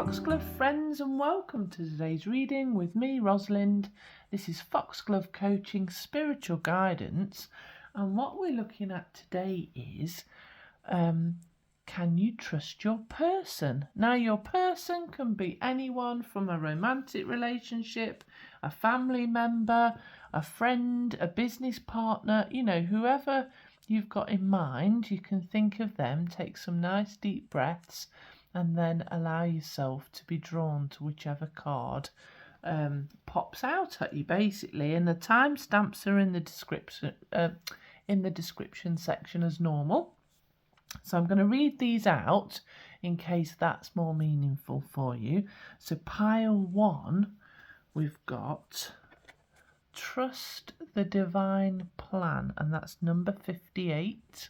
Foxglove friends, and welcome to today's reading with me, Rosalind. This is Foxglove Coaching Spiritual Guidance, and what we're looking at today is can you trust your person? Now, your person can be anyone from a romantic relationship, a family member, a friend, a business partner, whoever you've got in mind. You can think of them, take some nice deep breaths, and then allow yourself to be drawn to whichever card pops out at you, basically. And the timestamps are in the description section as normal. So I'm going to read these out in case that's more meaningful for you. So pile 1, we've got Trust the Divine Plan, and that's number 58.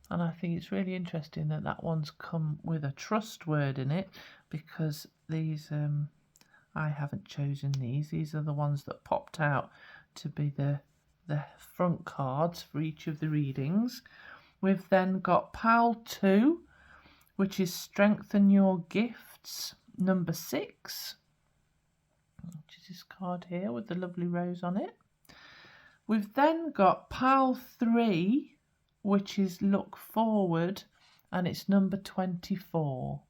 And I think it's really interesting that that one's come with a trust word in it, because these, I haven't chosen these. These are the ones that popped out to be the front cards for each of the readings. We've then got pile 2, which is Strengthen Your Gifts, number 6, which is this card here with the lovely rose on it. We've then got pile 3, which is Look Forward, and it's number 24.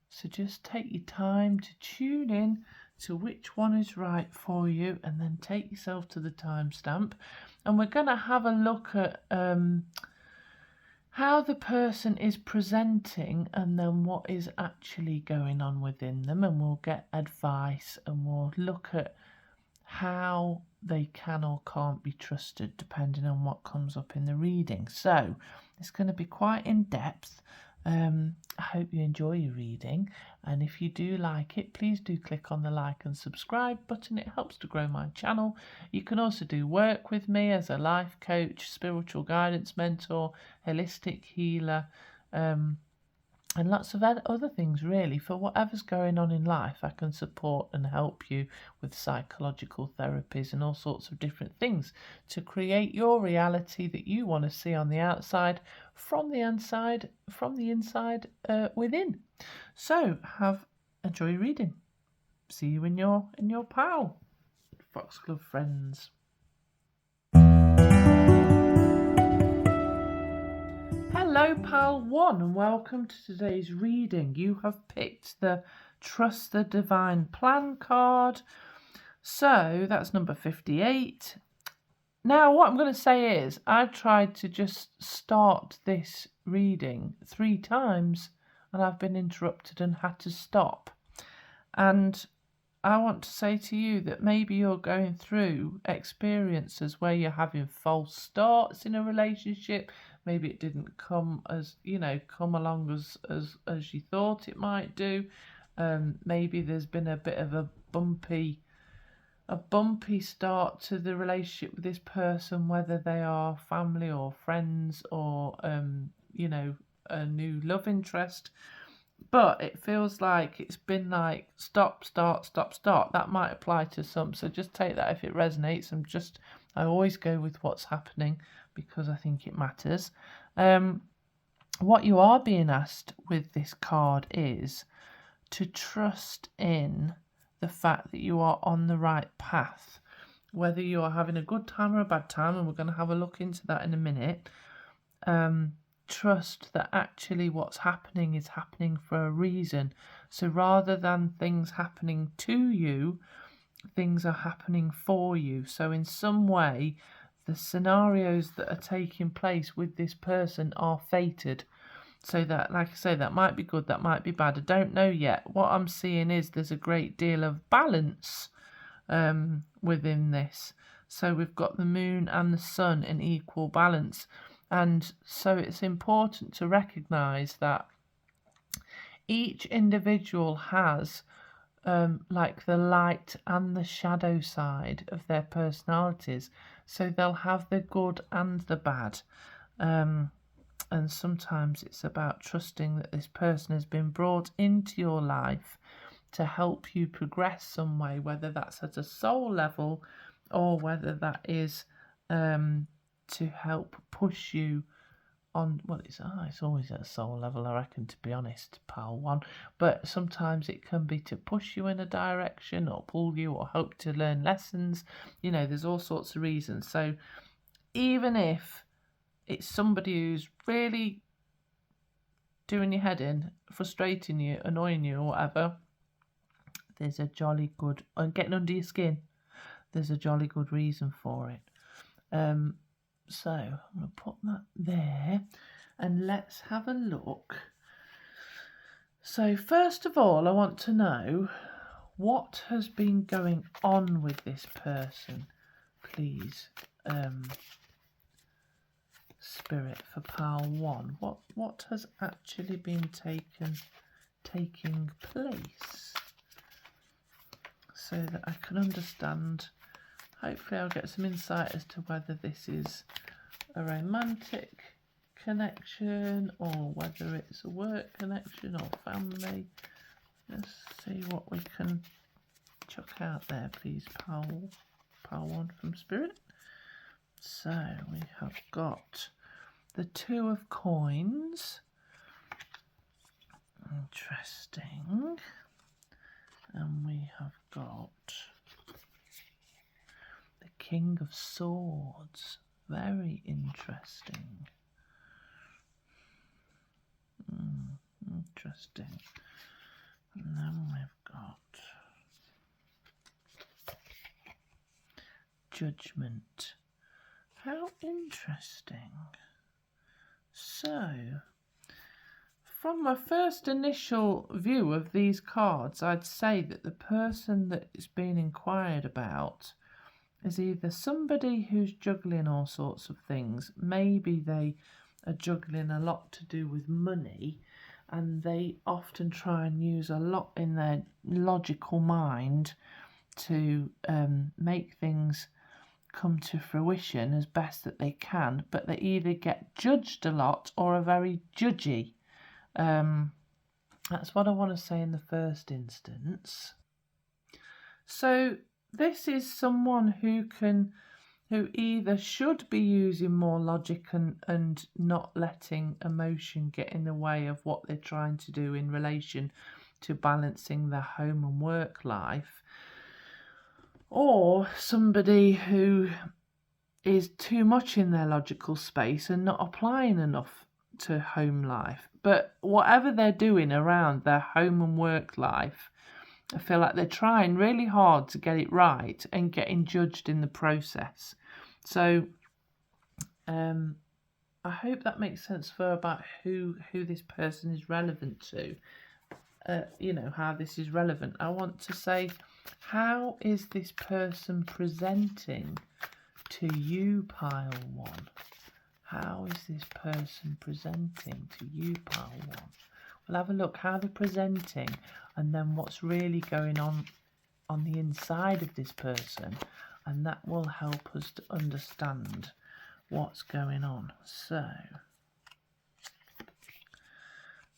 So just take your time to tune in to which one is right for you, and then take yourself to the timestamp. And we're going to have a look at how the person is presenting, and then what is actually going on within them, and we'll get advice, and we'll look at how they can or can't be trusted depending on what comes up in the reading. So it's going to be quite in depth. I hope you enjoy your reading, and if you do like it, please do click on the like and subscribe button. It helps to grow my channel. You can also do work with me as a life coach, spiritual guidance mentor, holistic healer, and lots of other things, really. For whatever's going on in life, I can support and help you with psychological therapies and all sorts of different things to create your reality that you want to see on the outside, from the inside within. So enjoy reading. See you in your pile, Foxglove friends. Hello, pile 1, and welcome to today's reading. You have picked the Trust the Divine Plan card. So that's number 58. Now, what I'm going to say is I've tried to just start this reading 3 times, and I've been interrupted and had to stop. And I want to say to you that maybe you're going through experiences where you're having false starts in a relationship. Maybe it didn't come along as you thought it might do. Maybe there's been a bit of a bumpy start to the relationship with this person, whether they are family or friends or a new love interest. But it feels like it's been like stop, start, stop, start. That might apply to some, so just take that if it resonates. I always go with what's happening because I think it matters. What you are being asked with this card is to trust in the fact that you are on the right path, whether you are having a good time or a bad time, and we're going to have a look into that in a minute. Trust that actually what's happening is happening for a reason. So rather than things happening to you, things are happening for you. So in some way, the scenarios that are taking place with this person are fated. So that, like I say, that might be good, that might be bad. I don't know yet. What I'm seeing is there's a great deal of balance within this. So we've got the moon and the sun in equal balance. And so it's important to recognise that each individual has like the light and the shadow side of their personalities. So they'll have the good and the bad. And sometimes it's about trusting that this person has been brought into your life to help you progress some way, whether that's at a soul level or whether that is to help push you on, well, it's always at a soul level, I reckon, to be honest, pal one. But sometimes it can be to push you in a direction or pull you or hope to learn lessons. There's all sorts of reasons. So even if it's somebody who's really doing your head in, frustrating you, annoying you, or whatever, there's a jolly good, and getting under your skin, there's a jolly good reason for it. So I'm going to put that there, and let's have a look. So first of all, I want to know what has been going on with this person, please. Spirit for pile one. What has actually been taking place, so that I can understand. Hopefully I'll get some insight as to whether this is a romantic connection or whether it's a work connection or family. Let's see what we can chuck out there, please, pile one from Spirit. So we have got the Two of Coins. Interesting. And we have got the King of Swords. Very interesting. Interesting. And then we've got Judgment. How interesting. So, from my first initial view of these cards, I'd say that the person that is being inquired about is either somebody who's juggling all sorts of things. Maybe they are juggling a lot to do with money, and they often try and use a lot in their logical mind to make things come to fruition as best that they can, but they either get judged a lot or are very judgy. That's what I want to say in the first instance. So this is someone who either should be using more logic and not letting emotion get in the way of what they're trying to do in relation to balancing their home and work life, or somebody who is too much in their logical space and not applying enough to home life. But whatever they're doing around their home and work life, I feel like they're trying really hard to get it right and getting judged in the process. So I hope that makes sense for about who this person is relevant to. How this is relevant. I want to say, how is this person presenting to you, pile one? How is this person presenting to you, pile one? We'll have a look how they're presenting, and then what's really going on the inside of this person, and that will help us to understand what's going on. So,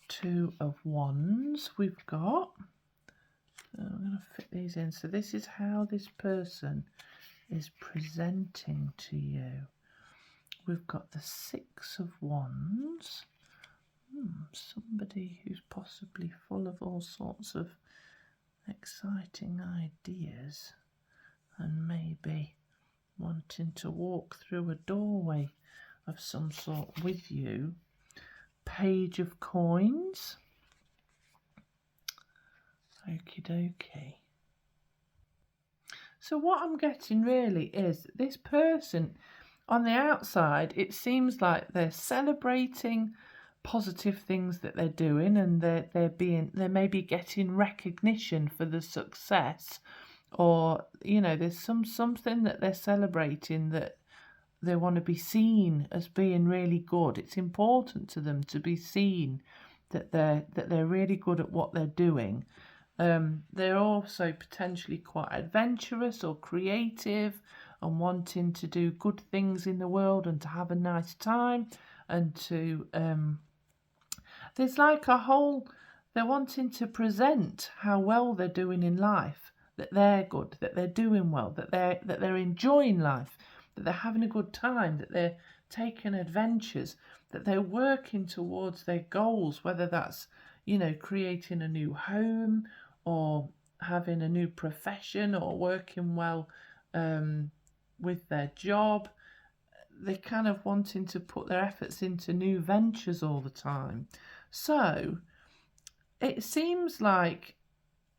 Two of Wands we've got. I'm going to fit these in. So this is how this person is presenting to you. We've got the Six of Wands. Somebody who's possibly full of all sorts of exciting ideas and maybe wanting to walk through a doorway of some sort with you. Page of Coins. Okie dokie. So what I'm getting really is that this person on the outside, it seems like they're celebrating positive things that they're doing, and they may be getting recognition for the success, or there's something that they're celebrating, that they want to be seen as being really good. It's important to them to be seen that they're really good at what they're doing. They're also potentially quite adventurous or creative and wanting to do good things in the world and to have a nice time, and to there's like a whole, they're wanting to present how well they're doing in life, that they're good, that they're doing well, that they're enjoying life, that they're having a good time, that they're taking adventures. that they're working towards their goals, whether that's, creating a new home or having a new profession or working well with their job. They're kind of wanting to put their efforts into new ventures all the time. So it seems like,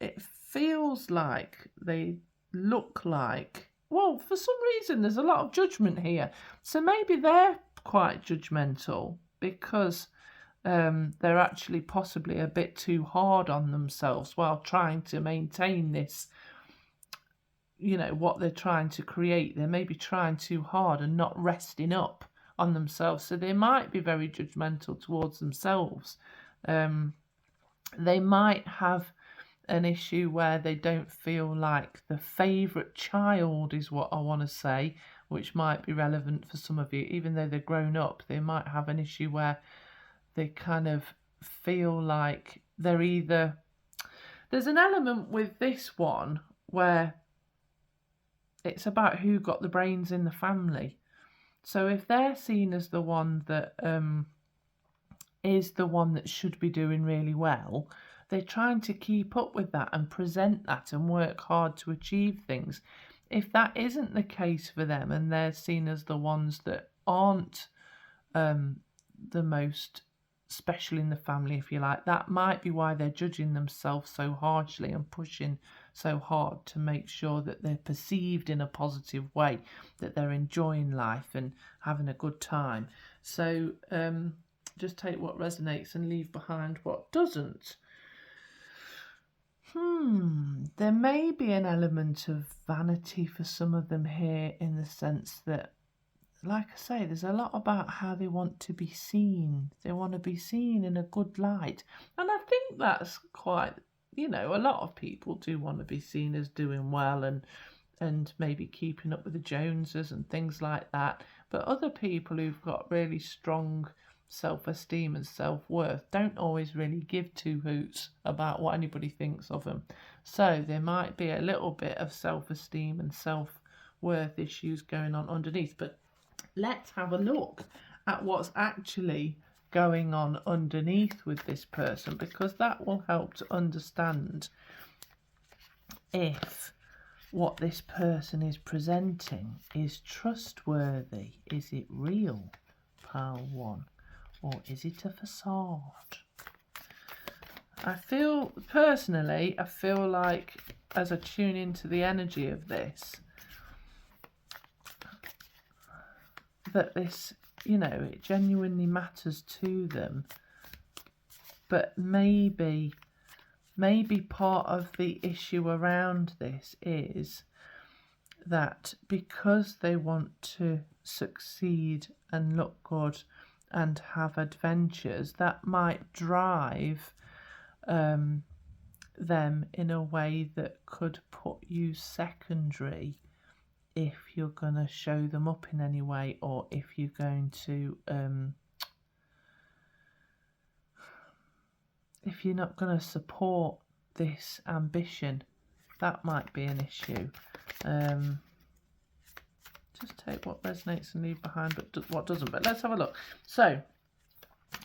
it feels like, they look like, well, for some reason there's a lot of judgment here. So maybe they're quite judgmental because they're actually possibly a bit too hard on themselves while trying to maintain this, what they're trying to create. They may be trying too hard and not resting up on themselves. So they might be very judgmental towards themselves. They might have an issue where they don't feel like the favourite child is what I want to say, which might be relevant for some of you. Even though they're grown up, they might have an issue where they kind of feel like they're either... There's an element with this one where it's about who got the brains in the family. So if they're seen as the one that is the one that should be doing really well, they're trying to keep up with that and present that and work hard to achieve things. If that isn't the case for them and they're seen as the ones that aren't the most special in the family, if you like, that might be why they're judging themselves so harshly and pushing so hard to make sure that they're perceived in a positive way, that they're enjoying life and having a good time. So just take what resonates and leave behind what doesn't. There may be an element of vanity for some of them here, in the sense that, like I say, there's a lot about how they want to be seen. They want to be seen in a good light. And I think that's quite, a lot of people do want to be seen as doing well and maybe keeping up with the Joneses and things like that. But other people who've got really strong self-esteem and self-worth don't always really give two hoots about what anybody thinks of them. So there might be a little bit of self-esteem and self-worth issues going on underneath. But let's have a look at what's actually going on underneath with this person, because that will help to understand if what this person is presenting is trustworthy. Is it real, pile one? Or is it a facade? I feel like, as I tune into the energy of this, that this, it genuinely matters to them. But maybe part of the issue around this is that because they want to succeed and look good and have adventures, that might drive them in a way that could put you secondary if you're going to show them up in any way, or if you're going to if you're not going to support this ambition. That might be an issue. Just take what resonates and leave behind, but what doesn't. But let's have a look. So,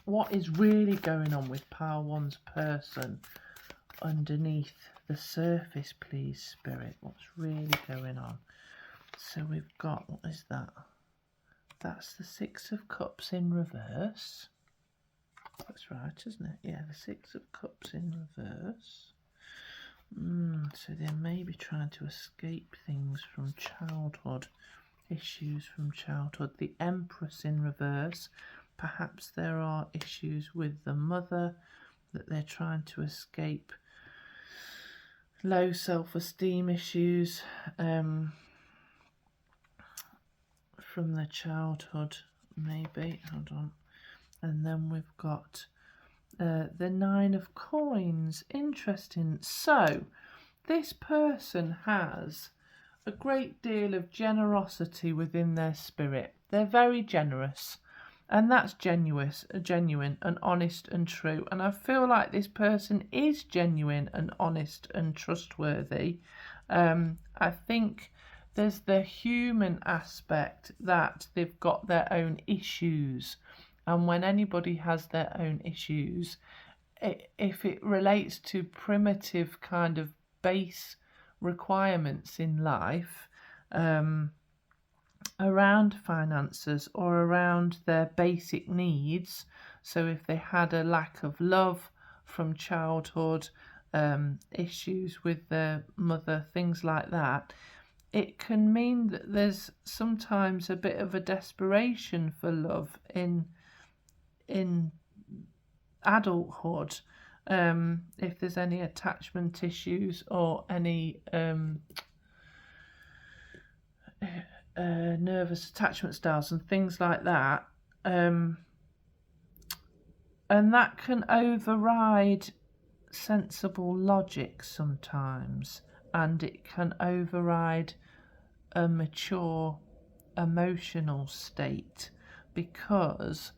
what is really going on with pile one's person underneath the surface, please, Spirit? What's really going on? So we've got, what is that? That's the Six of Cups in reverse. That's right, isn't it? Yeah, the Six of Cups in reverse. So they may be trying to escape things from childhood. Issues from childhood. The Empress in reverse. Perhaps there are issues with the mother that they're trying to escape. Low self-esteem issues from their childhood, maybe. Hold on. And then we've got the Nine of Coins. Interesting. So this person has a great deal of generosity within their spirit. They're very generous, and that's genuine and honest and true. And I feel like this person is genuine and honest and trustworthy. I think there's the human aspect that they've got their own issues And when anybody has their own issues, if it relates to primitive kind of base requirements in life, around finances or around their basic needs, so if they had a lack of love from childhood, issues with their mother, things like that, it can mean that there's sometimes a bit of a desperation for love in adulthood, if there's any attachment issues or any nervous attachment styles and things like that, and that can override sensible logic sometimes, and it can override a mature emotional state, because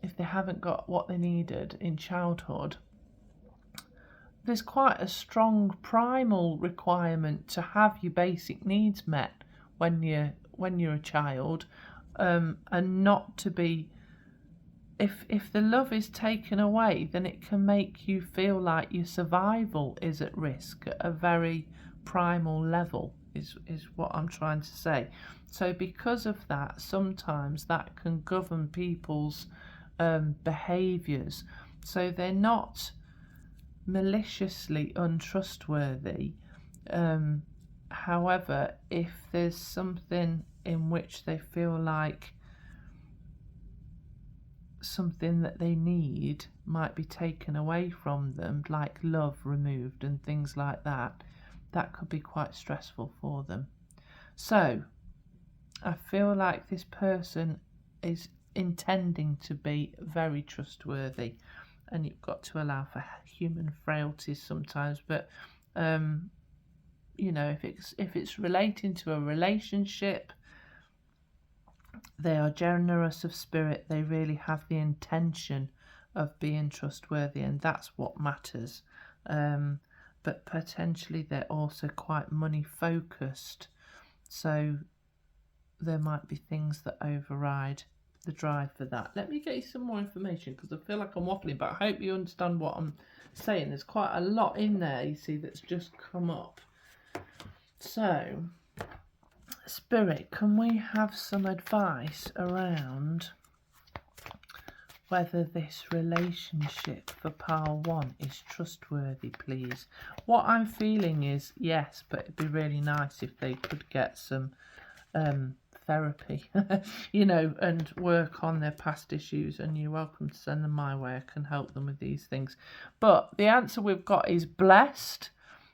if they haven't got what they needed in childhood, there's quite a strong primal requirement to have your basic needs met when you're a child, and not to be, if the love is taken away, then it can make you feel like your survival is at risk at a very primal level, is what I'm trying to say. So because of that, sometimes that can govern people's behaviours. So they're not maliciously untrustworthy. However, if there's something in which they feel like something that they need might be taken away from them, like love removed and things like that, that could be quite stressful for them. So I feel like this person is intending to be very trustworthy, and you've got to allow for human frailties sometimes, but if it's relating to a relationship, they are generous of spirit, they really have the intention of being trustworthy, and that's what matters. But potentially they're also quite money focused, so there might be things that override the drive for that. Let me get you some more information, because I feel like I'm waffling, but I hope you understand what I'm saying. There's quite a lot in there, you see, that's just come up. So, Spirit, can we have some advice around whether this relationship for pile 1 is trustworthy, please? What I'm feeling is yes, but it'd be really nice if they could get some therapy, and work on their past issues, and you're welcome to send them my way. I can help them with these things. But the answer we've got is blessed.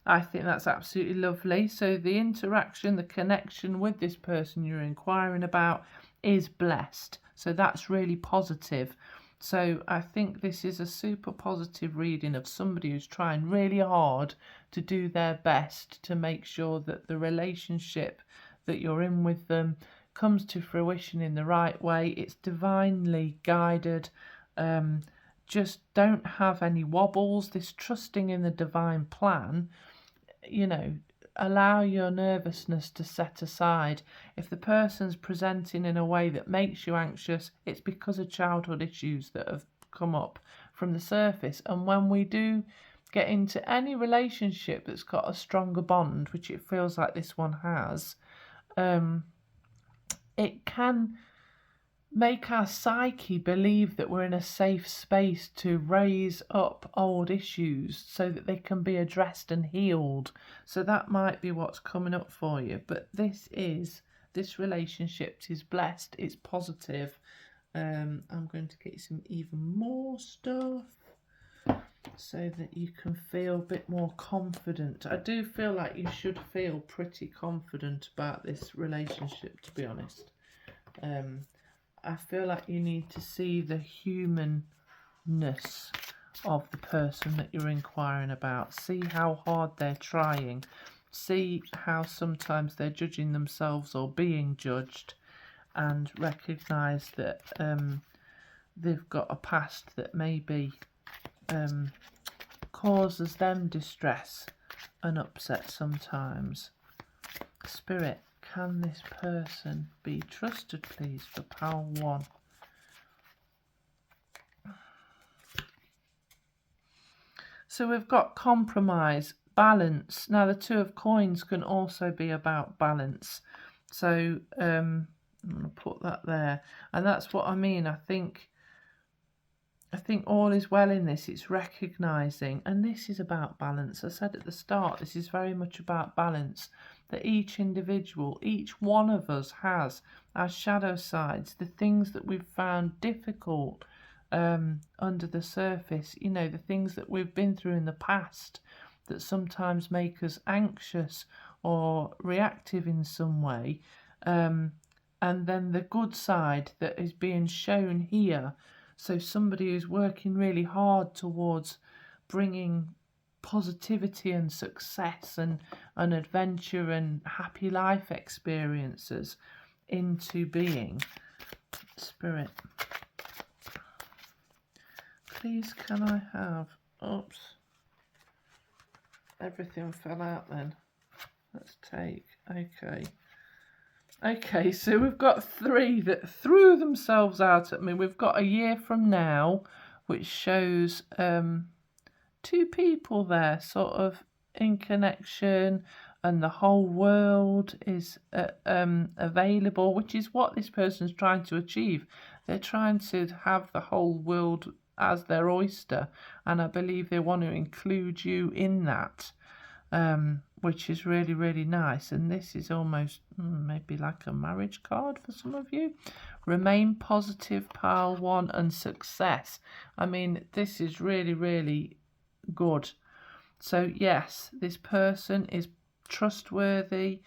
I think that's absolutely lovely. So the interaction, the connection with this person you're inquiring about is blessed. So that's really positive. So I think this is a super positive reading of somebody who's trying really hard to do their best to make sure that the relationship that you're in with them comes to fruition in the right way. It's divinely guided. Just don't have any wobbles. This trusting in the divine plan, allow your nervousness to set aside. If the person's presenting in a way that makes you anxious, it's because of childhood issues that have come up from the surface. And when we do get into any relationship that's got a stronger bond, which it feels like this one has, it can make our psyche believe that we're in a safe space to raise up old issues so that they can be addressed and healed. So that might be what's coming up for you. But this relationship is blessed, it's positive. I'm going to get you some even more stuff so that you can feel a bit more confident. I do feel like you should feel pretty confident about this relationship, to be honest. I feel like you need to see the humanness of the person that you're inquiring about. See how hard they're trying. See how sometimes they're judging themselves or being judged, and recognise that they've got a past that maybe causes them distress and upset sometimes. Spirit, can this person be trusted, please, for pile 1? So we've got compromise, balance. Now the Two of Coins can also be about balance. So I'm going to put that there. And that's what I mean. I think all is well in this. It's recognising, and this is about balance. I said at the start, this is very much about balance, that each individual, each one of us has our shadow sides, the things that we've found difficult under the surface, you know, the things that we've been through in the past that sometimes make us anxious or reactive in some way. And then the good side that is being shown here. So somebody who's working really hard towards bringing positivity and success and adventure and happy life experiences into being. Spirit, please can I have, oops, everything fell out then. Let's take, okay, so we've got three that threw themselves out at me. We've got a year from now, which shows two people there sort of in connection, and the whole world is available, which is what this person's trying to achieve. They're trying to have the whole world as their oyster, and I believe they want to include you in that. Which is really, really nice. And this is almost maybe like a marriage card for some of you. Remain positive, pile one, and success. I mean, this is really, really good. So yes, this person is trustworthy.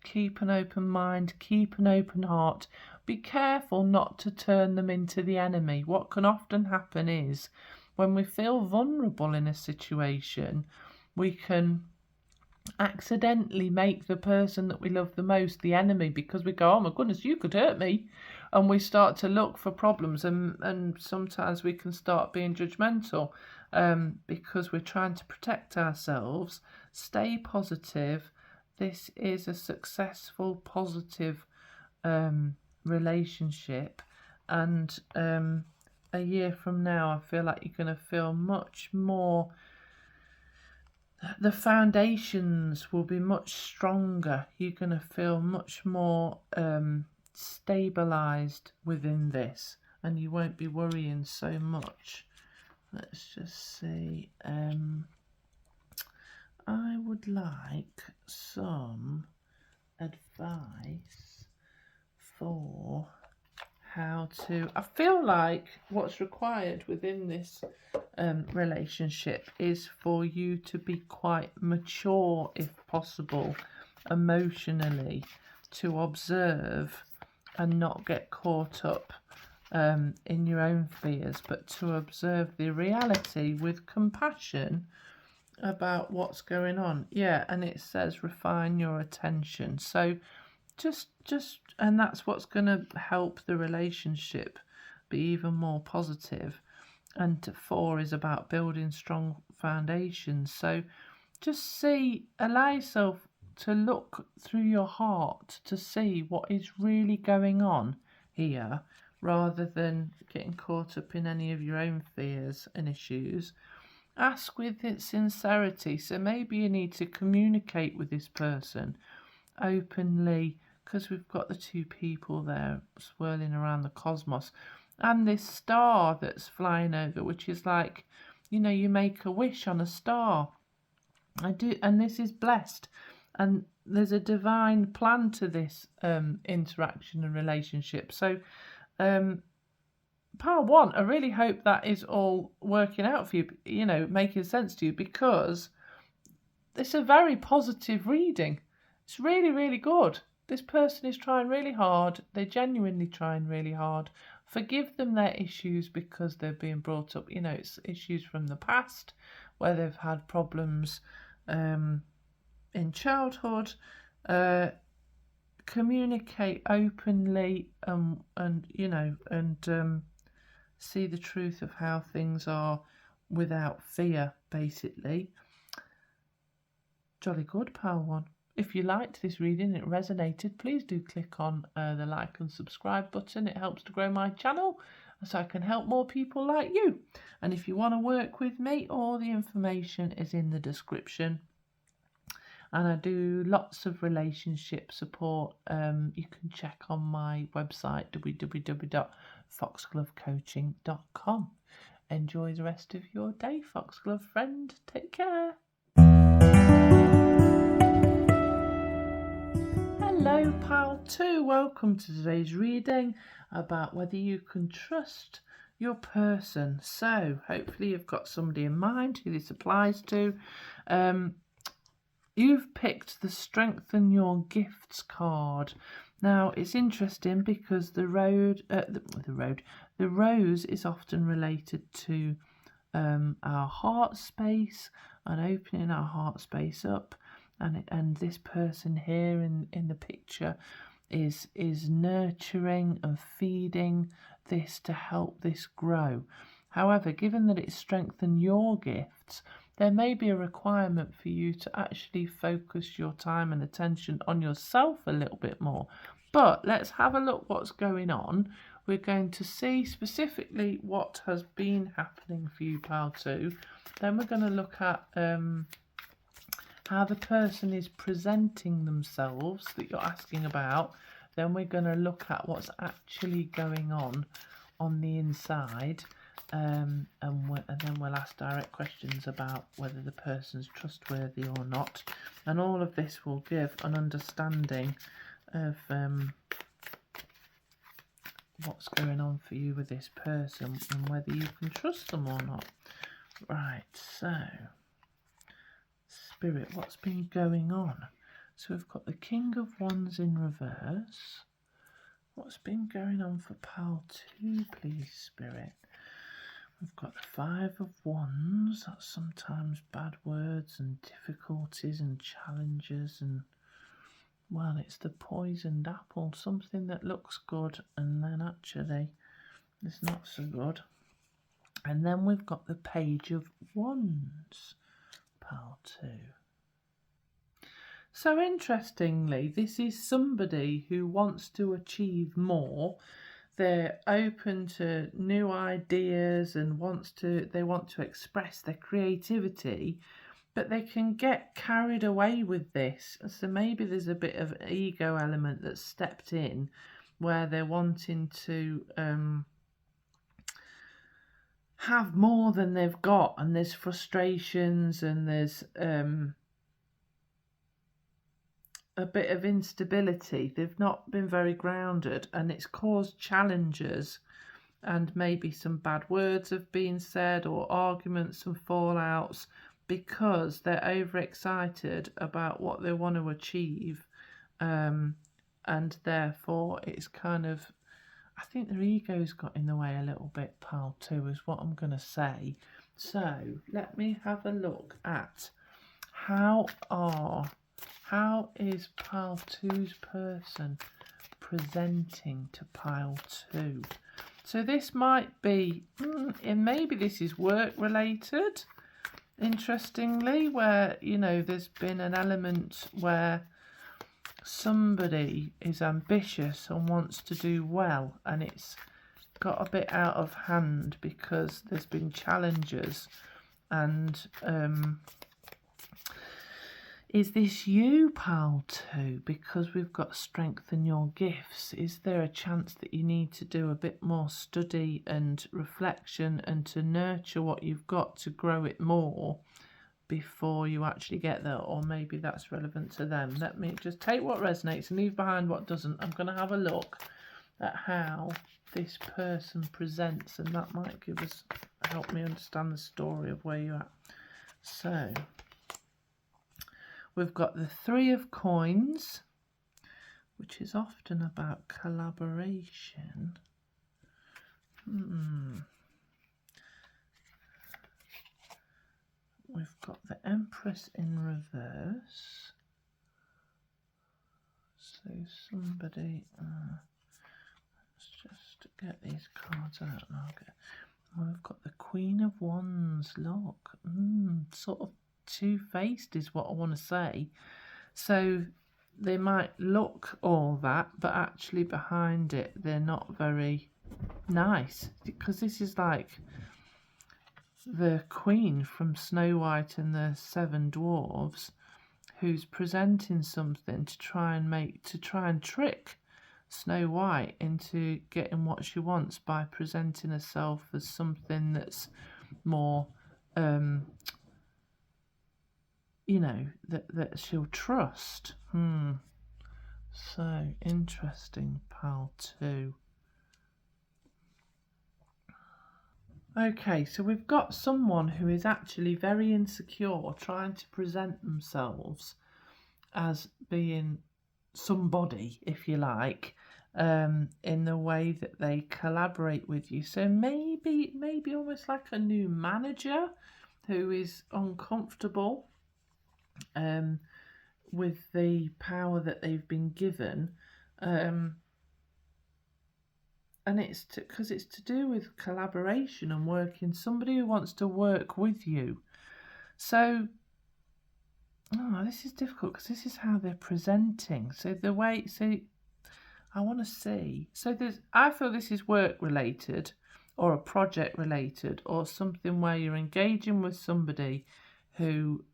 Keep an open mind, keep an open heart. Be careful not to turn them into the enemy. What can often happen is when we feel vulnerable in a situation, we can accidentally make the person that we love the most the enemy, because we go, oh my goodness, you could hurt me, and we start to look for problems, and sometimes we can start being judgmental because we're trying to protect ourselves. Stay positive. This is a successful, positive relationship, and a year from now I feel like you're going to feel much more, the foundations will be much stronger. You're going to feel much more stabilized within this, and you won't be worrying so much. Let's just see. I would like some advice for how to, I feel like what's required within this relationship is for you to be quite mature, if possible, emotionally, to observe and not get caught up in your own fears, but to observe the reality with compassion about what's going on. Yeah, and it says refine your attention. So just and that's what's going to help the relationship be even more positive. And 4 is about building strong foundations. So just allow yourself to look through your heart to see what is really going on here, rather than getting caught up in any of your own fears and issues. Ask with sincerity. So maybe you need to communicate with this person openly, because we've got the two people there swirling around the cosmos, and this star that's flying over, which is like, you know, you make a wish on a star. I do, and this is blessed, and there's a divine plan to this interaction and relationship. So part 1, I really hope that is all working out for you, you know, making sense to you, because it's a very positive reading. It's really, really good. This person is trying really hard. They're genuinely trying really hard. Forgive them their issues, because they're being brought up, you know, it's issues from the past where they've had problems in childhood. Communicate openly and you know, and see the truth of how things are without fear, basically. Jolly good, pile 1. If you liked this reading, it resonated, please do click on the like and subscribe button. It helps to grow my channel. so I can help more people like you. And if you want to work with me, all the information is in the description. And I do lots of relationship support. You can check on my website, www.foxglovecoaching.com. Enjoy the rest of your day, Foxglove friend. Take care. Hello, pal 2. Welcome to today's reading about whether you can trust your person. So, hopefully you've got somebody in mind who this applies to. You've picked the Strengthen Your Gifts card. Now, it's interesting because the rose is often related to our heart space and opening our heart space up. And this person here in the picture is nurturing and feeding this to help this grow. However, given that it's Strengthen Your Gifts, there may be a requirement for you to actually focus your time and attention on yourself a little bit more. But let's have a look what's going on. We're going to see specifically what has been happening for you, pal 2. Then we're going to look at how the person is presenting themselves that you're asking about. Then we're going to look at what's actually going on the inside. And then we'll ask direct questions about whether the person's trustworthy or not. And all of this will give an understanding of what's going on for you with this person and whether you can trust them or not. Right, so Spirit, what's been going on? So we've got the King of Wands in reverse. What's been going on for pal 2, please, Spirit? We've got the 5 of Wands. That's sometimes bad words and difficulties and challenges, and well, it's the poisoned apple, something that looks good and then actually is not so good. And then we've got the Page of Wands, pal 2. So interestingly, this is somebody who wants to achieve more. They're open to new ideas and they want to express their creativity, but they can get carried away with this. So maybe there's a bit of an ego element that's stepped in where they're wanting to have more than they've got, and there's frustrations and there's a bit of instability. They've not been very grounded, and it's caused challenges, and maybe some bad words have been said or arguments and fallouts because they're overexcited about what they want to achieve, and therefore it's kind of, I think their ego's got in the way a little bit, pal 2, is what I'm going to say. So let me have a look at how is pile 2's person presenting to pile 2. So this might be, and maybe this is work related, interestingly, where, you know, there's been an element where somebody is ambitious and wants to do well, and it's got a bit out of hand because there's been challenges. And is this you, pal 2? Because we've got Strengthen Your Gifts. Is there a chance that you need to do a bit more study and reflection and to nurture what you've got to grow it more before you actually get there? Or maybe that's relevant to them. Let me just take what resonates and leave behind what doesn't. I'm going to have a look at how this person presents, and that might help me understand the story of where you're at. So we've got the 3 of Coins, which is often about collaboration. We've got the Empress in reverse. So somebody, let's just get these cards out and we've got the Queen of Wands. Look, sort of two-faced is what I want to say. So they might look all that, but actually behind it they're not very nice, because this is like the queen from Snow White and the Seven Dwarves, who's presenting something to try and trick Snow White into getting what she wants by presenting herself as something that's more, that she'll trust. So interesting, pal 2. Okay, so we've got someone who is actually very insecure, trying to present themselves as being somebody, if you like, in the way that they collaborate with you. So maybe almost like a new manager who is uncomfortable with the power that they've been given, and it's because it's to do with collaboration and working. Somebody who wants to work with you. So, this is difficult because this is how they're presenting. So the way, I want to see. So I feel this is work related, or a project related, or something where you're engaging with somebody who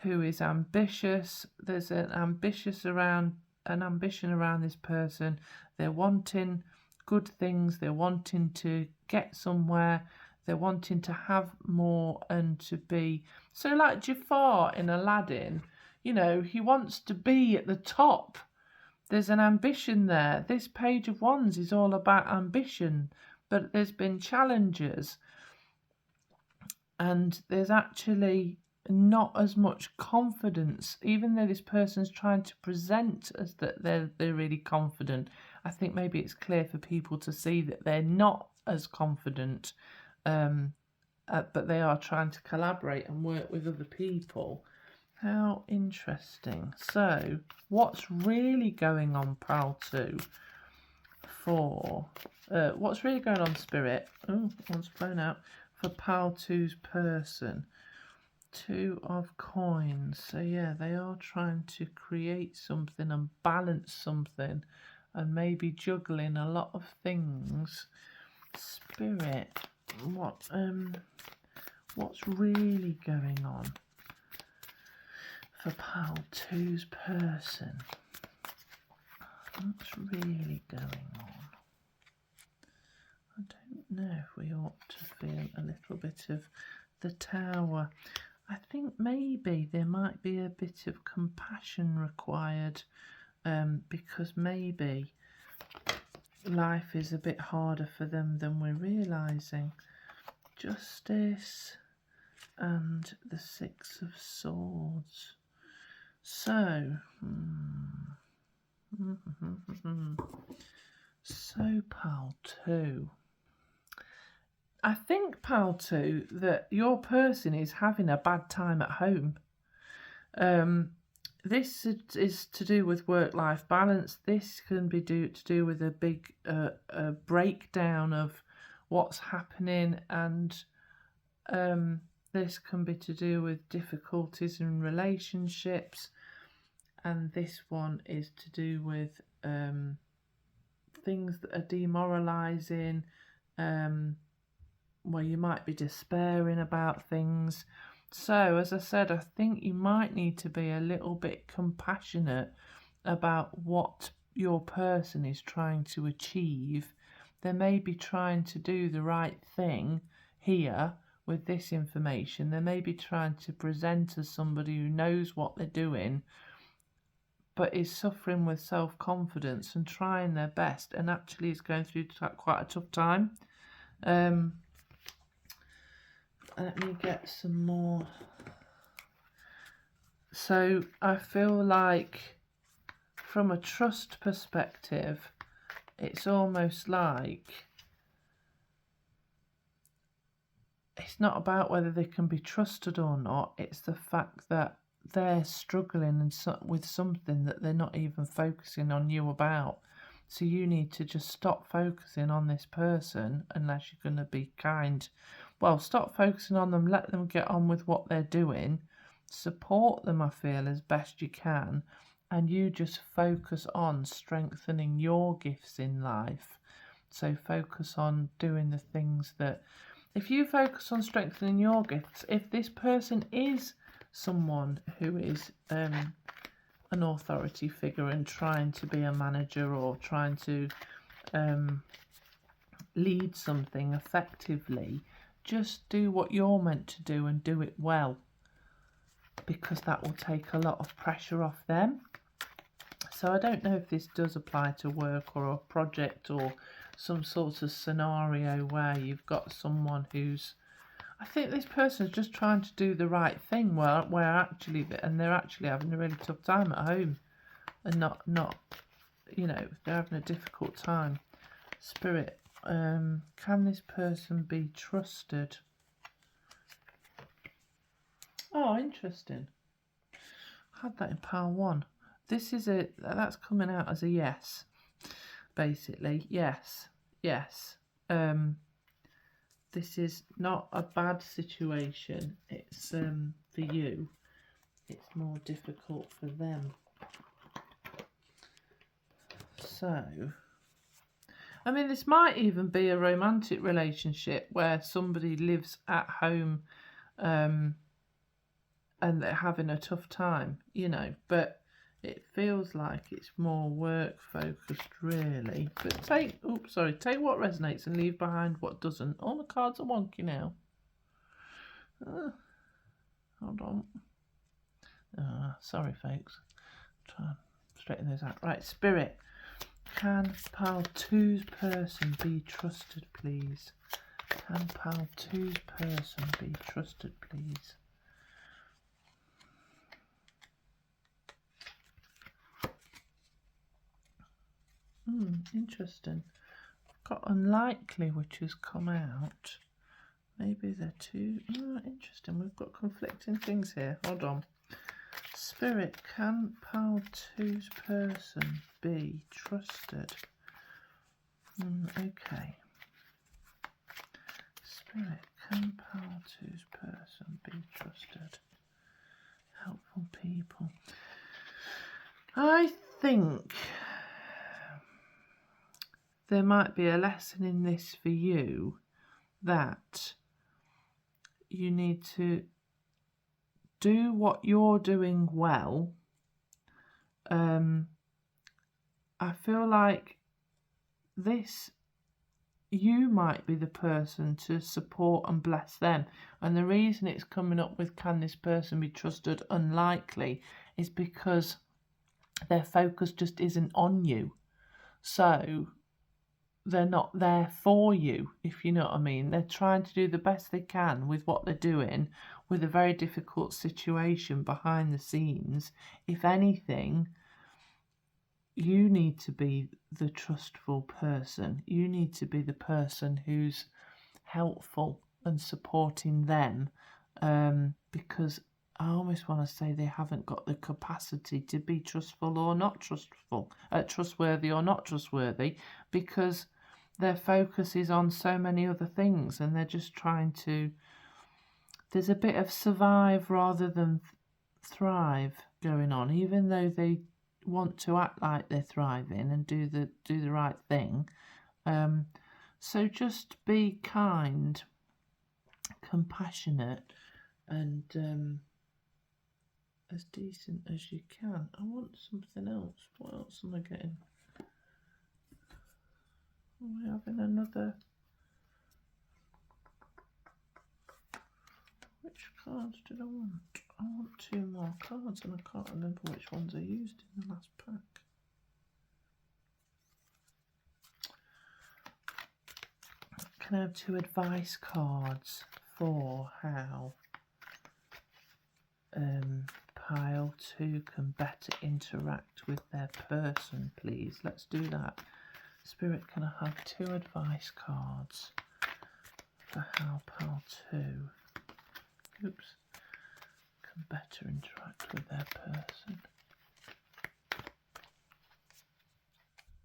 is ambitious. There's an ambition around this person. They're wanting good things. They're wanting to get somewhere. They're wanting to have more and to be. So like Jafar in Aladdin, he wants to be at the top. There's an ambition there. This Page of Wands is all about ambition, but there's been challenges, and there's actually not as much confidence, even though this person's trying to present as that they're really confident. I think maybe it's clear for people to see that they're not as confident, but they are trying to collaborate and work with other people. How interesting. So what's really going on, pal 2, for what's really going on, Spirit? Oh, one's flown out. For pal 2's person. 2 of coins. So yeah, they are trying to create something and balance something, and maybe juggling a lot of things. Spirit, what's really going on for pal 2's person? What's really going on? I don't know if we ought to feel a little bit of the Tower. I think maybe there might be a bit of compassion required, because maybe life is a bit harder for them than we're realising. Justice and the 6 of Swords. So, so pal 2. I think, pal 2, that your person is having a bad time at home. This is to do with work-life balance. This can be to do with a big breakdown of what's happening, and this can be to do with difficulties in relationships, and this one is to do with things that are demoralising, where you might be despairing about things. So, as I said, I think you might need to be a little bit compassionate about what your person is trying to achieve. They may be trying to do the right thing here with this information. They may be trying to present as somebody who knows what they're doing, but is suffering with self-confidence and trying their best, and actually is going through quite a tough time. Let me get some more. So I feel like from a trust perspective, it's almost like it's not about whether they can be trusted or not. It's the fact that they're struggling with something that they're not even focusing on you about. So you need to just stop focusing on this person, unless you're going to be kind. Well, stop focusing on them, let them get on with what they're doing, support them, I feel, as best you can, and you just focus on strengthening your gifts in life. So focus on doing the things that, if you focus on strengthening your gifts, if this person is someone who is an authority figure and trying to be a manager or trying to lead something effectively, just do what you're meant to do and do it well, because that will take a lot of pressure off them. So I don't know if this does apply to work or a project or some sort of scenario where you've got someone who's, I think this person's just trying to do the right thing, where actually, and they're actually having a really tough time at home, and not you know, they're having a difficult time. Spirit, can this person be trusted? Oh, interesting. I had that in pile 1. This is that's coming out as a yes, basically. Yes. This is not a bad situation. It's for you. It's more difficult for them. So, I mean, this might even be a romantic relationship where somebody lives at home and they're having a tough time, you know, but it feels like it's more work focused, really. But take what resonates and leave behind what doesn't. All the cards are wonky now. Hold on. Sorry, folks. Try and straighten those out. Right, Spirit. Can pile 2's person be trusted, please? Can pile 2's person be trusted, please? Interesting. I've got unlikely, which has come out. Maybe they're too... interesting. We've got conflicting things here. Hold on. Spirit, can pile 2's person be trusted? Okay. Spirit, can pile 2's person be trusted? Helpful people. I think there might be a lesson in this for you, that you need to do what you're doing well. I feel like you might be the person to support and bless them. And the reason it's coming up with can this person be trusted unlikely is because their focus just isn't on you. So they're not there for you, if you know what I mean. They're trying to do the best they can with what they're doing, with a very difficult situation behind the scenes. If anything, you need to be the trustful person. You need to be the person who's helpful and supporting them, because I almost want to say they haven't got the capacity to be trustful or not trustful, trustworthy or not trustworthy, because their focus is on so many other things, and they're just trying to, there's a bit of survive rather than thrive going on, even though they want to act like they're thriving and do the right thing. So just be kind, compassionate, and as decent as you can. I want something else. What else am I getting? Am I having another? Which cards did I want? I want 2 more cards, and I can't remember which ones I used in the last pack. Can I have 2 advice cards for how pile 2 can better interact with their person, please? Let's do that. Spirit, can I have 2 advice cards for how pile 2 can better interact with their person?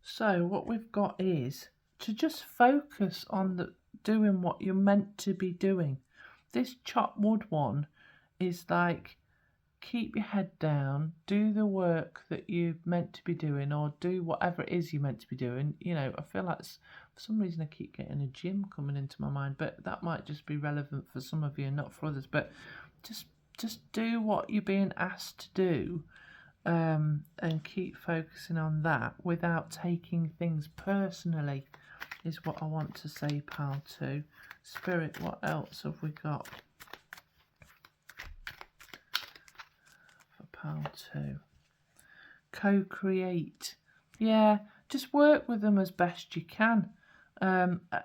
So what we've got is to just focus on doing what you're meant to be doing. This chop wood one is like, keep your head down, do the work that you're meant to be doing, or do whatever it is you're meant to be doing. You know, I feel like For some reason I keep getting a gym coming into my mind, but that might just be relevant for some of you and not for others. But just do what you're being asked to do, and keep focusing on that without taking things personally, is what I want to say, pal 2. Spirit, what else have we got for pal 2? Co-create. Yeah, just work with them as best you can.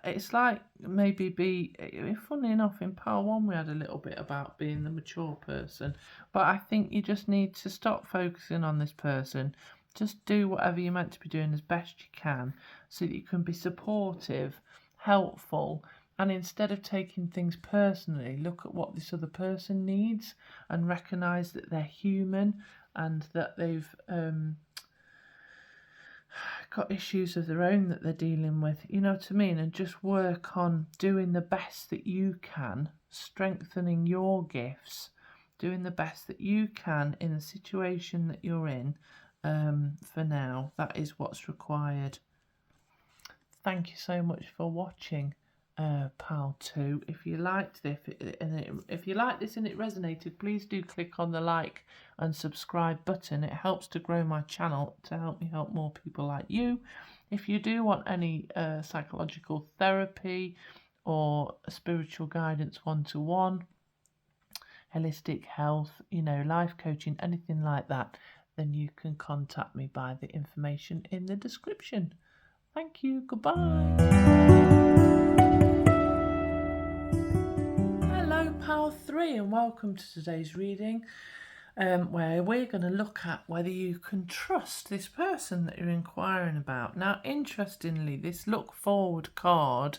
It's like maybe funny enough, in pal 1 we had a little bit about being the mature person, but I think you just need to stop focusing on this person. Just do whatever you're meant to be doing as best you can, so that you can be supportive, helpful, and instead of taking things personally, look at what this other person needs and recognise that they're human and that they've got issues of their own that they're dealing with, you know what I mean? And just work on doing the best that you can, strengthening your gifts, doing the best that you can in the situation that you're in. For now, that is what's required. Thank you so much for watching, pal 2. If you liked this, if you liked this and it resonated, please do click on the like and subscribe button. It helps to grow my channel, to help me help more people like you. If you do want any psychological therapy or spiritual guidance 1-to-1, holistic health, life coaching, anything like that, then you can contact me by the information in the description. Thank you. Goodbye. Hello, pal 3, and welcome to today's reading, where we're going to look at whether you can trust this person that you're inquiring about. Now, interestingly, this look forward card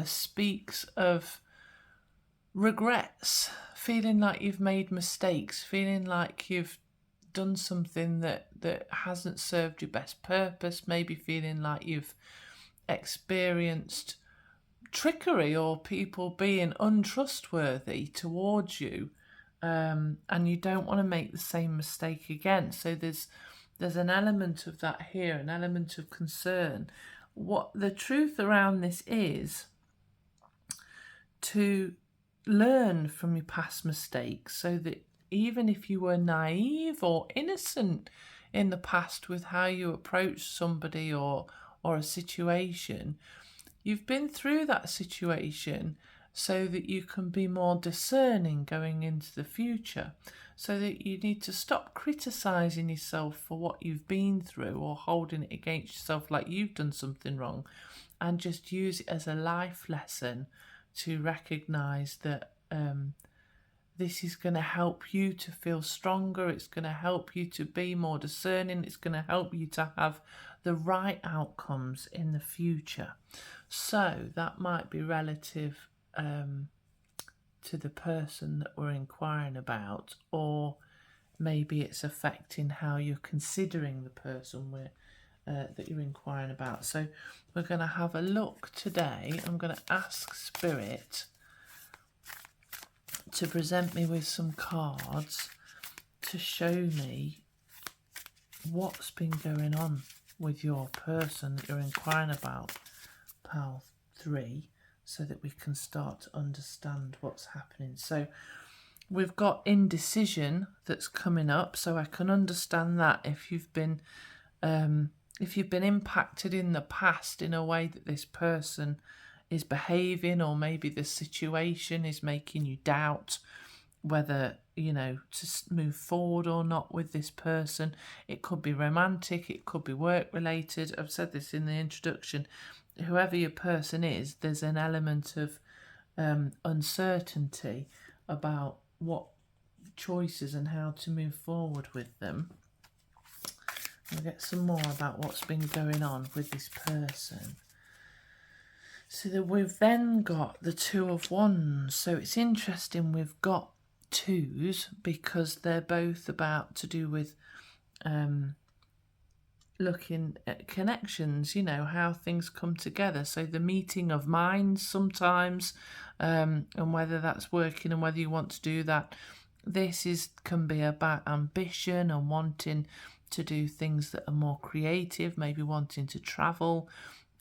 speaks of regrets, feeling like you've made mistakes, feeling like you've done something that hasn't served your best purpose, maybe feeling like you've experienced trickery or people being untrustworthy towards you, and you don't want to make the same mistake again. So there's an element of that here, an element of concern. What the truth around this is to learn from your past mistakes, so that even if you were naive or innocent in the past with how you approached somebody or a situation, you've been through that situation so that you can be more discerning going into the future, so that you need to stop criticising yourself for what you've been through or holding it against yourself like you've done something wrong, and just use it as a life lesson to recognise that this is going to help you to feel stronger. It's going to help you to be more discerning. It's going to help you to have the right outcomes in the future. So that might be relative to the person that we're inquiring about, or maybe it's affecting how you're considering the person that you're inquiring about. So we're going to have a look today. I'm going to ask Spirit to present me with some cards to show me what's been going on with your person that you're inquiring about, pal 3, so that we can start to understand what's happening. So we've got indecision that's coming up, so I can understand that if you've been impacted in the past in a way that this person is behaving, or maybe the situation is making you doubt whether, to move forward or not with this person. It could be romantic, it could be work related. I've said this in the introduction. Whoever your person is, there's an element of uncertainty about what choices and how to move forward with them. We'll get some more about what's been going on with this person. So that we've then got the 2 of Wands. So it's interesting we've got 2s because they're both about to do with looking at connections, how things come together. So the meeting of minds sometimes, and whether that's working and whether you want to do that. This can be about ambition and wanting to do things that are more creative, maybe wanting to travel,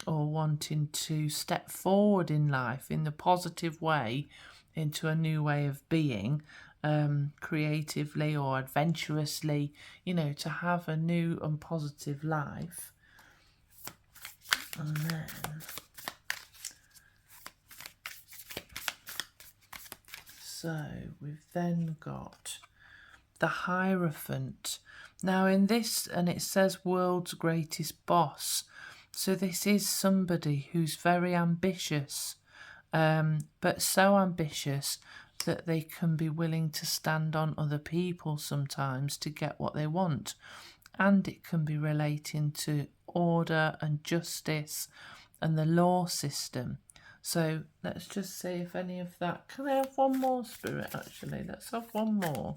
or wanting to step forward in life in the positive way into a new way of being, creatively or adventurously, to have a new and positive life. And then so we've then got the Hierophant. Now in this, and it says world's greatest boss. So this is somebody who's very ambitious, but so ambitious that they can be willing to stand on other people sometimes to get what they want. And it can be relating to order and justice and the law system. So let's just see if any of that... Can I have one more, Spirit, actually? Let's have one more.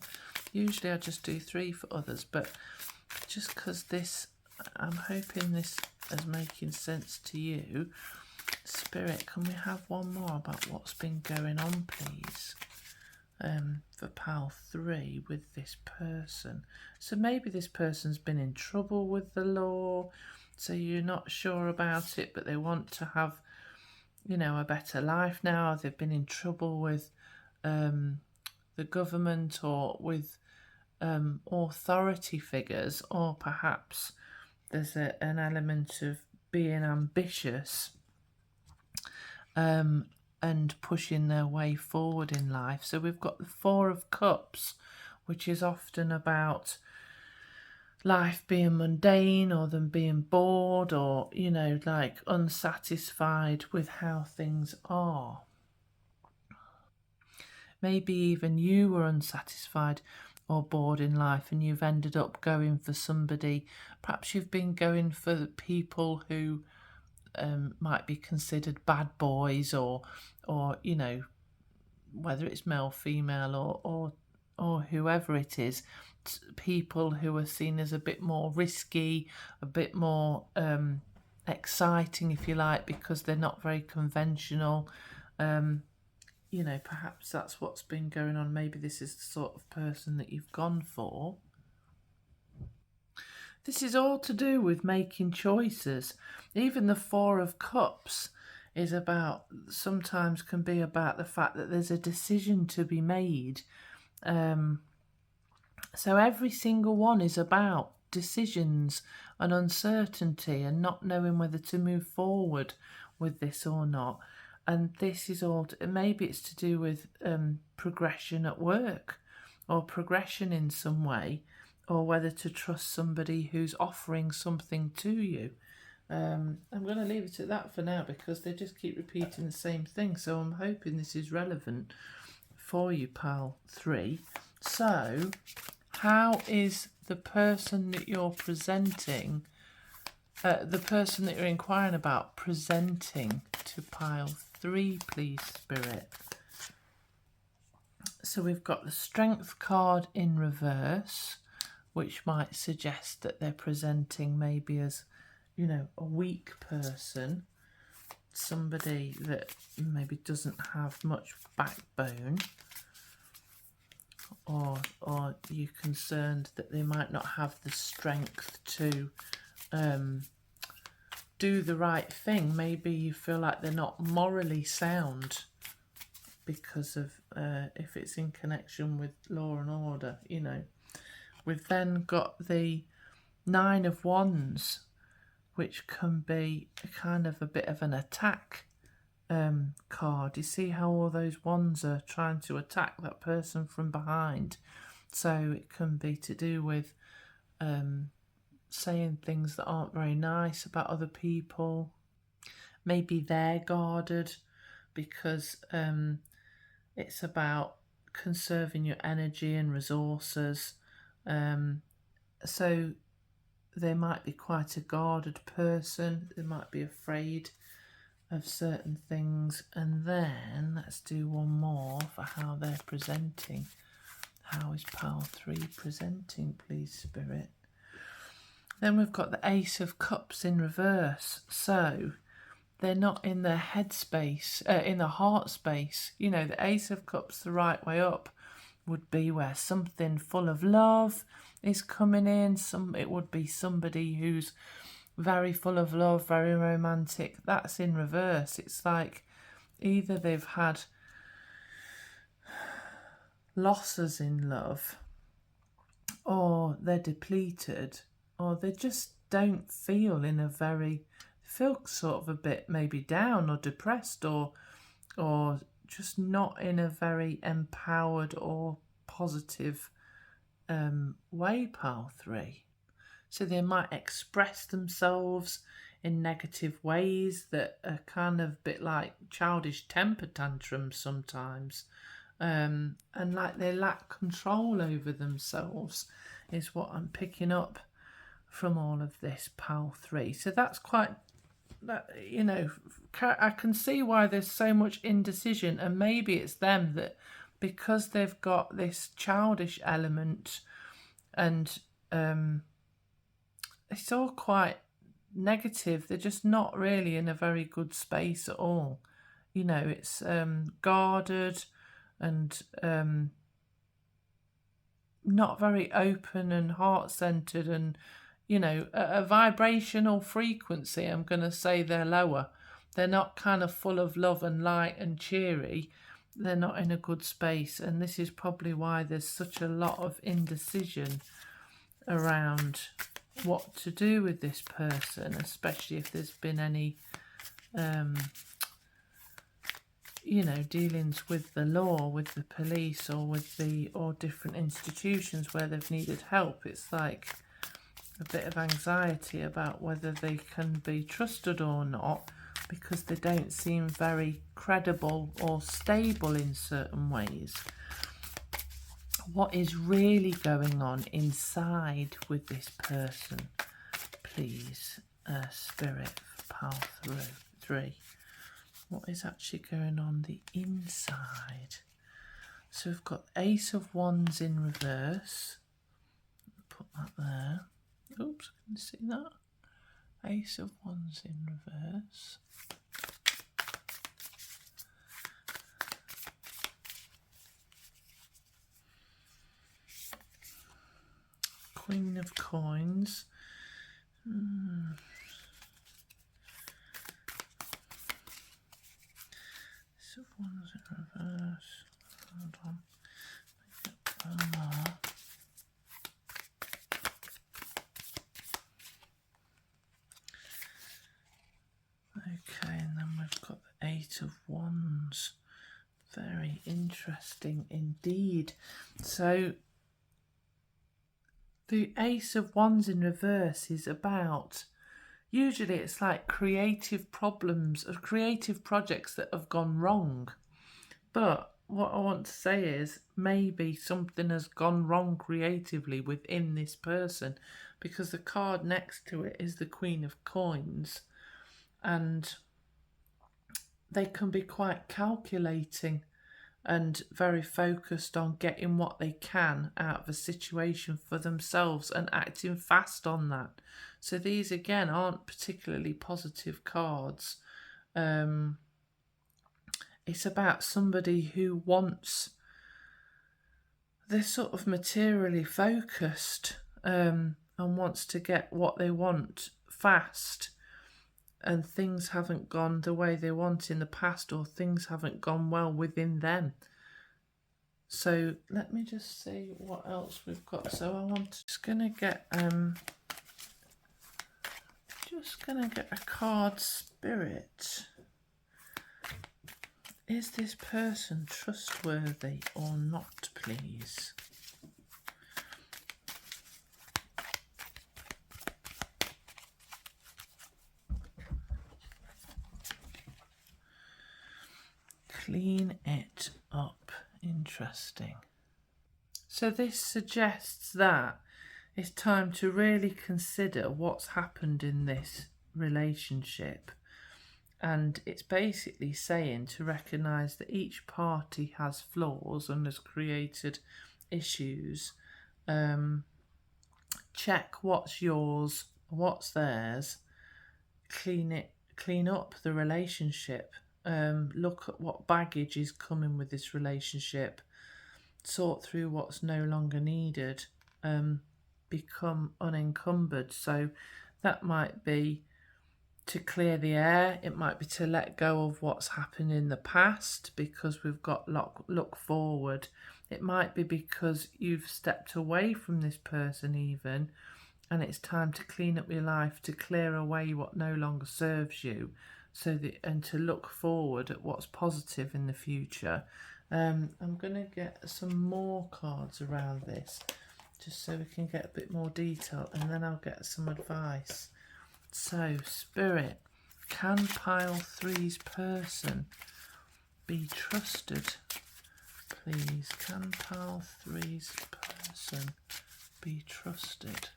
Usually I just do 3 for others, but just because this... I'm hoping this is making sense to you. Spirit, can we have one more about what's been going on, please? For pile 3 with this person. So maybe this person's been in trouble with the law, so you're not sure about it, but they want to have, a better life now. They've been in trouble with the government or with authority figures, or perhaps there's an element of being ambitious and pushing their way forward in life. So we've got the 4 of Cups, which is often about life being mundane, or them being bored, or, like unsatisfied with how things are. Maybe even you were unsatisfied or bored in life and you've ended up going for somebody. Perhaps you've been going for the people who might be considered bad boys, or whether it's male, female, or whoever it is, people who are seen as a bit more risky, a bit more exciting, if you like, because they're not very conventional. Perhaps that's what's been going on. Maybe this is the sort of person that you've gone for. This is all to do with making choices. Even the 4 of Cups is sometimes can be about the fact that there's a decision to be made. So every single one is about decisions and uncertainty and not knowing whether to move forward with this or not. And this is all, maybe it's to do with progression at work, or progression in some way, or whether to trust somebody who's offering something to you. I'm going to leave it at that for now, because they just keep repeating the same thing. So I'm hoping this is relevant for you, pile 3. So how is the person that you're presenting, the person that you're inquiring about, presenting to pile 3, please, Spirit? So we've got the Strength card in reverse, which might suggest that they're presenting maybe as, a weak person, somebody that maybe doesn't have much backbone, or you're concerned that they might not have the strength to do the right thing. Maybe you feel like they're not morally sound because of if it's in connection with law and order. We've then got the 9 of Wands, which can be a bit of an attack card. You see how all those wands are trying to attack that person from behind? So it can be to do with saying things that aren't very nice about other people. Maybe they're guarded because it's about conserving your energy and resources. So they might be quite a guarded person. They might be afraid of certain things. And then let's do one more for how they're presenting. How is pile 3 presenting, please, Spirit? Then we've got the Ace of Cups in reverse. So they're not in their head space, in the heart space. The Ace of Cups, the right way up, would be where something full of love is coming in. It would be somebody who's very full of love, very romantic. That's in reverse. It's like either they've had losses in love, or they're depleted, or they just don't feel feel sort of a bit maybe down or depressed, or just not in a very empowered or positive way, pile 3. So they might express themselves in negative ways that are kind of a bit like childish temper tantrums sometimes. And like they lack control over themselves is what I'm picking up from all of this, pile 3. So that's quite, you know, I can see why there's so much indecision, and maybe it's them that, because they've got this childish element, and it's all quite negative. They're just not really in a very good space at all. You know, it's guarded and not very open and heart-centered, and, you know, a vibrational frequency, I'm going to say they're lower. They're not kind of full of love and light and cheery. They're not in a good space, and this is probably why there's such a lot of indecision around what to do with this person, especially if there's been any you know, dealings with the law, with the police, or or different institutions where they've needed help. It's like a bit of anxiety about whether they can be trusted or not, because they don't seem very credible or stable in certain ways. What is really going on inside with this person, please, Spirit, pile 3. What is actually going on the inside? So we've got Ace of Wands in reverse. Put that there. Oops, can you see that? Ace of Wands in reverse. Queen of Coins. Ace of Wands in reverse. Hold on. Make it one more. Okay, and then we've got the Eight of Wands. Very interesting indeed. So the Ace of Wands in reverse is about, usually it's like creative problems or creative projects that have gone wrong. But what I want to say is maybe something has gone wrong creatively within this person, because the card next to it is the Queen of Coins, and they can be quite calculating and very focused on getting what they can out of a situation for themselves and acting fast on that. So these, again, aren't particularly positive cards. It's about somebody who they're sort of materially focused and wants to get what they want fast, and things haven't gone the way they want in the past, or things haven't gone well within them. So let me just see what else we've got. So just gonna get a card, Spirit. Is this person trustworthy or not, please? Clean it up. Interesting. So this suggests that it's time to really consider what's happened in this relationship. And it's basically saying to recognise that each party has flaws and has created issues. Check what's yours, what's theirs. Clean up the relationship. Look at what baggage is coming with this relationship, sort through what's no longer needed, become unencumbered. So That might be to clear the air. It might be to let go of what's happened in the past because we've got look forward. It might be because you've stepped away from this person even, and it's time to clean up your life, to clear away what no longer serves you, and to look forward at what's positive in the future. I'm going to get some more cards around this just so we can get a bit more detail, and then I'll get some advice. So, Spirit, can pile 3's person be trusted? Please, can pile 3's person be trusted?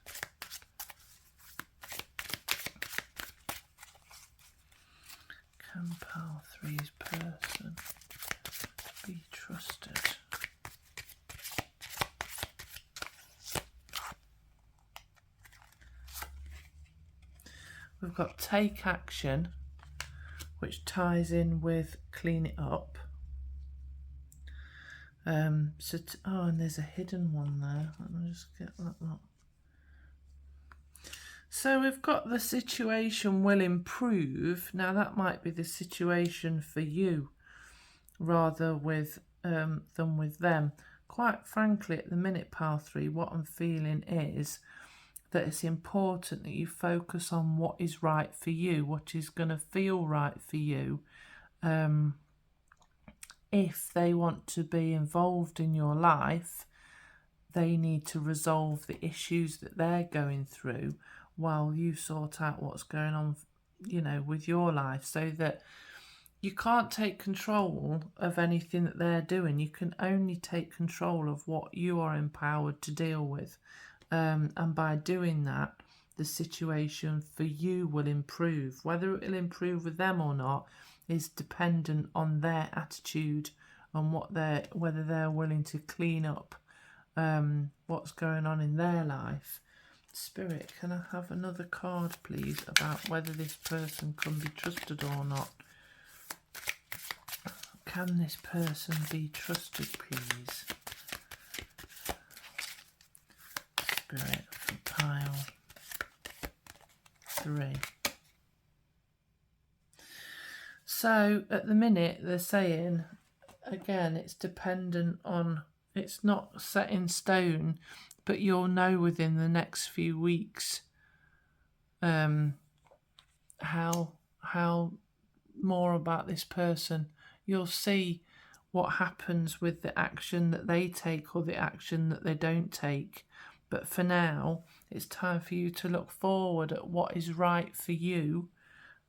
Can pile 3's person be trusted? We've got take action, which ties in with clean it up. And there's a hidden one there. Let me just get that one. So we've got the situation will improve. Now that might be the situation for you rather than with them. Quite frankly, at the minute, pile 3, what I'm feeling is that it's important that you focus on what is right for you, what is going to feel right for you. If they want to be involved in your life, they need to resolve the issues that they're going through while you sort out what's going on, with your life, so that you can't take control of anything that they're doing. You can only take control of what you are empowered to deal with. And by doing that, the situation for you will improve. Whether it will improve with them or not is dependent on their attitude and whether they're willing to clean up what's going on in their life. Spirit, can I have another card, please, about whether this person can be trusted or not? Can this person be trusted, please? Spirit, for pile 3. So at the minute they're saying, again, it's dependent on, it's not set in stone, but you'll know within the next few weeks how more about this person. You'll see what happens with the action that they take or the action that they don't take. But for now, it's time for you to look forward at what is right for you.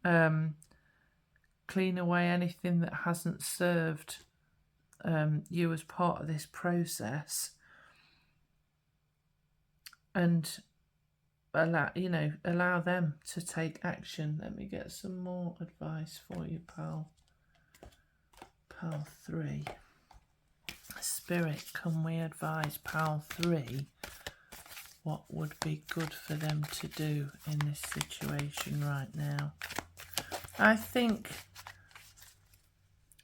Clean away anything that hasn't served you as part of this process, and allow them to take action. Let me get some more advice for you, pal 3. Spirit, can we advise pal 3 what would be good for them to do in this situation right now? I think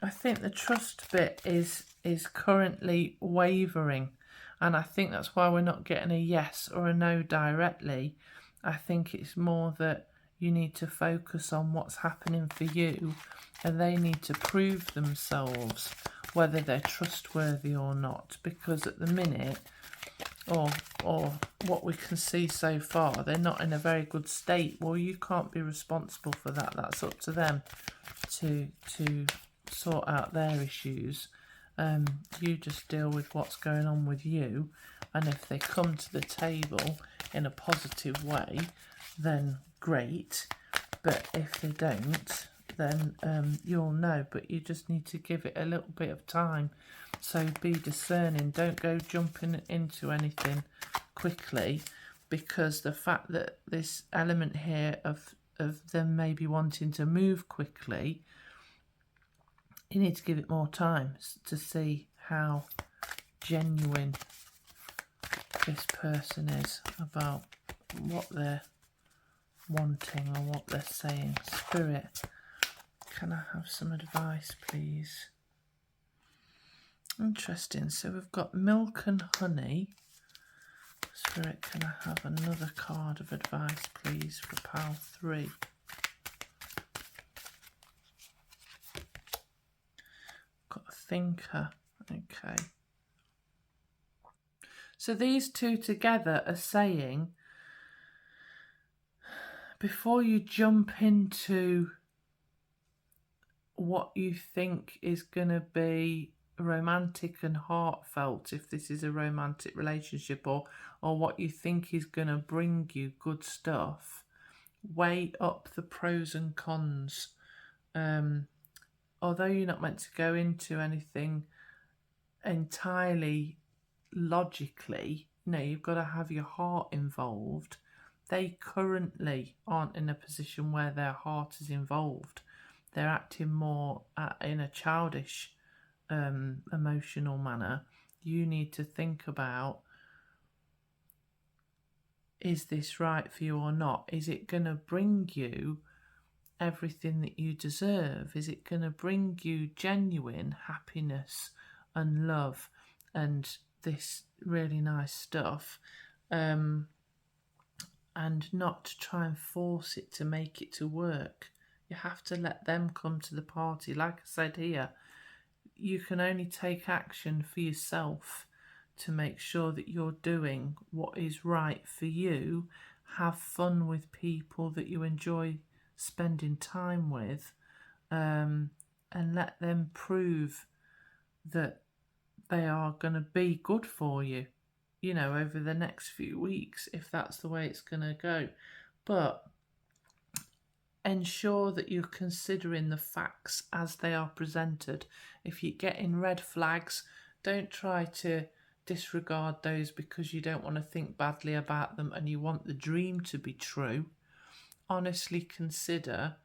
the trust bit is currently wavering, and I think that's why we're not getting a yes or a no directly. I think it's more that you need to focus on what's happening for you, and they need to prove themselves whether they're trustworthy or not, because at the minute, or what we can see so far, they're not in a very good state. Well, you can't be responsible for that. That's up to them to sort out their issues. You just deal with what's going on with you, and if they come to the table in a positive way, then great, but if they don't, then you'll know. But you just need to give it a little bit of time. So be discerning, don't go jumping into anything quickly, because the fact that this element here of them maybe wanting to move quickly, you need to give it more time to see how genuine this person is about what they're wanting or what they're saying. Spirit, can I have some advice, please? Interesting. So we've got milk and honey. Spirit, can I have another card of advice, please, for pal 3? Got a thinker. Okay. So these two together are saying, before you jump into what you think is going to be romantic and heartfelt, if this is a romantic relationship, or what you think is going to bring you good stuff, weigh up the pros and cons. Although you're not meant to go into anything entirely logically, you've got to have your heart involved. They currently aren't in a position where their heart is involved. They're acting more in a childish, emotional manner. You need to think about, is this right for you or not? Is it going to bring you everything that you deserve? Is it going to bring you genuine happiness and love and this really nice stuff, and not to try and force it to make it to work? You have to let them come to the party. Like I said here, you can only take action for yourself to make sure that you're doing what is right for you. Have fun with people that you enjoy spending time with, and let them prove that they are going to be good for you, over the next few weeks, if that's the way it's going to go. But ensure that you're considering the facts as they are presented. If you're getting red flags, don't try to disregard those because you don't want to think badly about them and you want the dream to be true. Honestly consider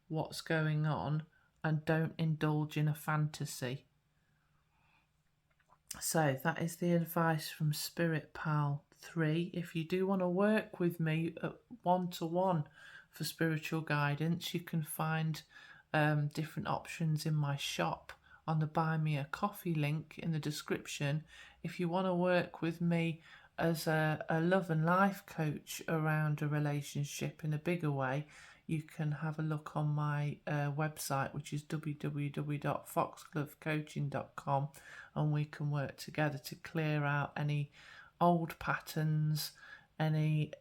what's going on and don't indulge in a fantasy. So that is the advice from Spirit Pal 3. If you do want to work with me at one-to-one for spiritual guidance, you can find different options in my shop on the Buy Me a Coffee link in the description. If you want to work with me as a love and life coach around a relationship in a bigger way, you can have a look on my website, which is www.foxglovecoaching.com, and we can work together to clear out any old patterns, any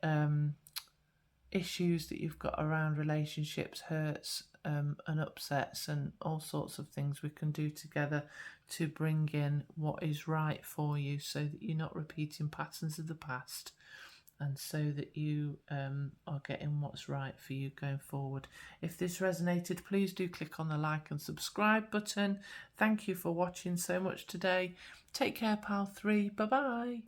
issues that you've got around relationships, hurts and upsets, and all sorts of things we can do together to bring in what is right for you, so that you're not repeating patterns of the past, and so that you are getting what's right for you going forward. If this resonated, please do click on the like and subscribe button. Thank you for watching so much today. Take care, pal 3. Bye bye.